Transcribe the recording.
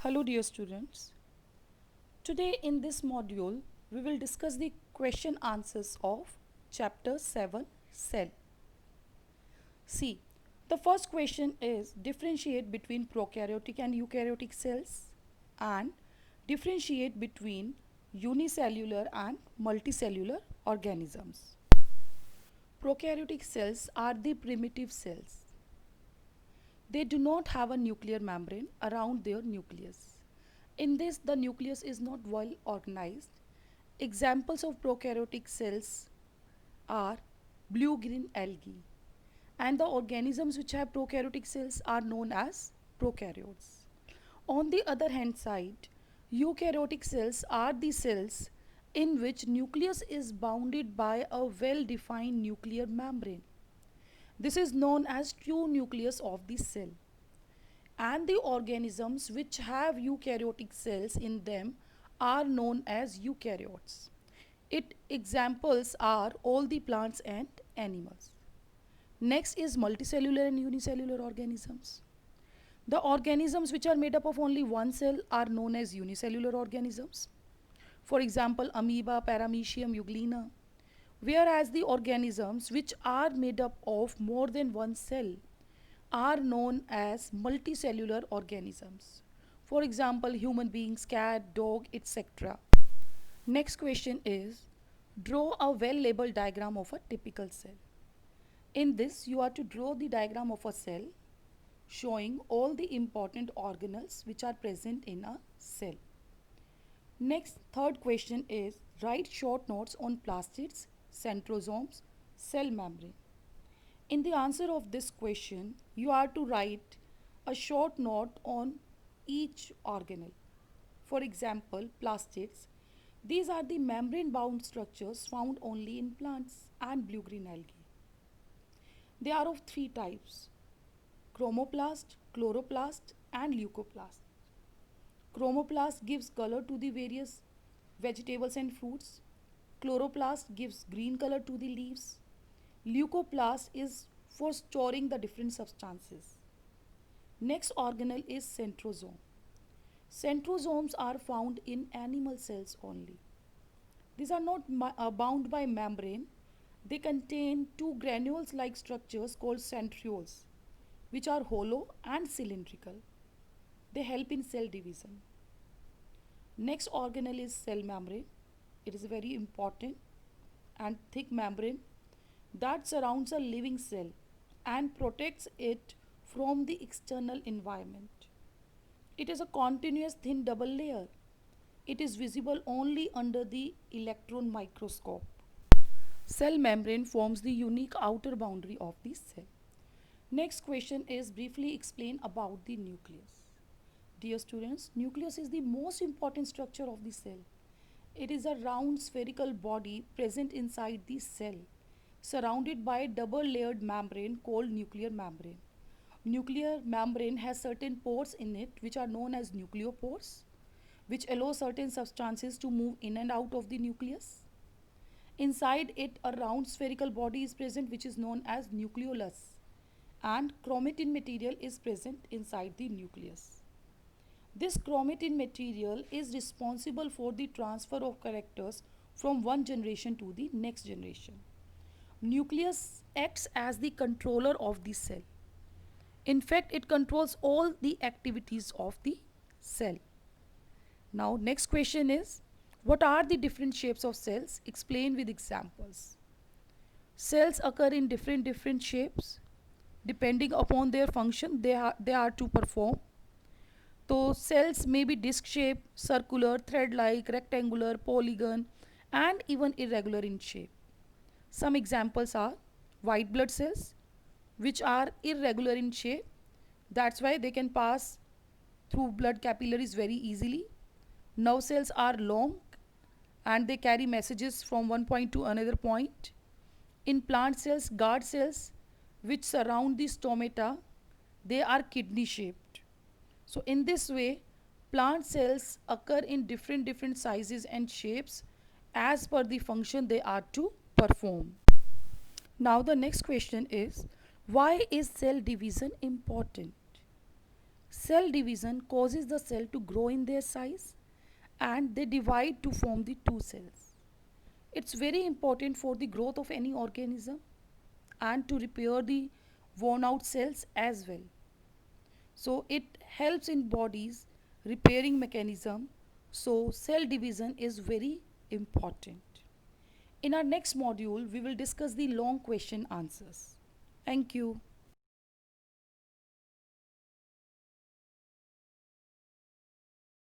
Hello dear students. Today in this module we will discuss the question answers of chapter 7 Cell. See, the first question is differentiate between prokaryotic and eukaryotic cells and differentiate between unicellular and multicellular organisms. Prokaryotic cells are the primitive cells. They do not have a nuclear membrane around their nucleus. In this, the nucleus is not well organized. Examples of prokaryotic cells are blue-green algae, and the organisms which have prokaryotic cells are known as prokaryotes. On the other hand side, eukaryotic cells are the cells in which nucleus is bounded by a well-defined nuclear membrane. This is known as true nucleus of the cell. And the organisms which have eukaryotic cells in them are known as eukaryotes. Its examples are all the plants and animals. Next is multicellular and unicellular organisms. The organisms which are made up of only one cell are known as unicellular organisms. For example, amoeba, paramecium, euglena. Whereas the organisms which are made up of more than one cell are known as multicellular organisms. For example, human beings, cat, dog, etc. Next question is draw a well labeled diagram of a typical cell. In this, you are to draw the diagram of a cell showing all the important organelles which are present in a cell. Next, third question is write short notes on plastids, centrosomes, cell membrane. In the answer of this question, you are to write a short note on each organelle. For example, plastids. These are the membrane-bound structures found only in plants and blue-green algae. They are of three types: chromoplast, chloroplast, and leucoplast. Chromoplast gives color to the various vegetables and fruits. Chloroplast gives green color to the leaves. Leucoplast is for storing the different substances. Next organelle is centrosome. Centrosomes are found in animal cells only. These are not bound by membrane. They contain two granules-like structures called centrioles, which are hollow and cylindrical. They help in cell division. Next organelle is cell membrane. It is very important and thick membrane that surrounds a living cell and protects it from the external environment. It is a continuous thin double layer. It is visible only under the electron microscope. Cell membrane forms the unique outer boundary of the cell. Next question is briefly explain about the nucleus. Dear students, nucleus is the most important structure of the cell. It is a round spherical body present inside the cell, surrounded by a double layered membrane called nuclear membrane. Nuclear membrane has certain pores in it which are known as nucleopores, which allow certain substances to move in and out of the nucleus. Inside it, a round spherical body is present which is known as nucleolus, and chromatin material is present inside the nucleus. This chromatin material is responsible for the transfer of characters from one generation to the next generation. Nucleus acts as the controller of the cell. In fact, it controls all the activities of the cell. Now, next question is, what are the different shapes of cells? Explain with examples. Cells occur in different shapes. Depending upon their function, they are to perform. So, cells may be disc shaped, circular, thread-like, rectangular, polygon, and even irregular in shape. Some examples are white blood cells, which are irregular in shape. That's why they can pass through blood capillaries very easily. Nerve cells are long and they carry messages from one point to another point. In plant cells, guard cells, which surround the stomata, they are kidney shaped. So in this way, plant cells occur in different sizes and shapes as per the function they are to perform. Now the next question is, why is cell division important? Cell division causes the cell to grow in their size and they divide to form the two cells. It's very important for the growth of any organism and to repair the worn out cells as well. So it helps in body's repairing mechanism. So cell division is very important. In our next module, we will discuss the long question answers. Thank you.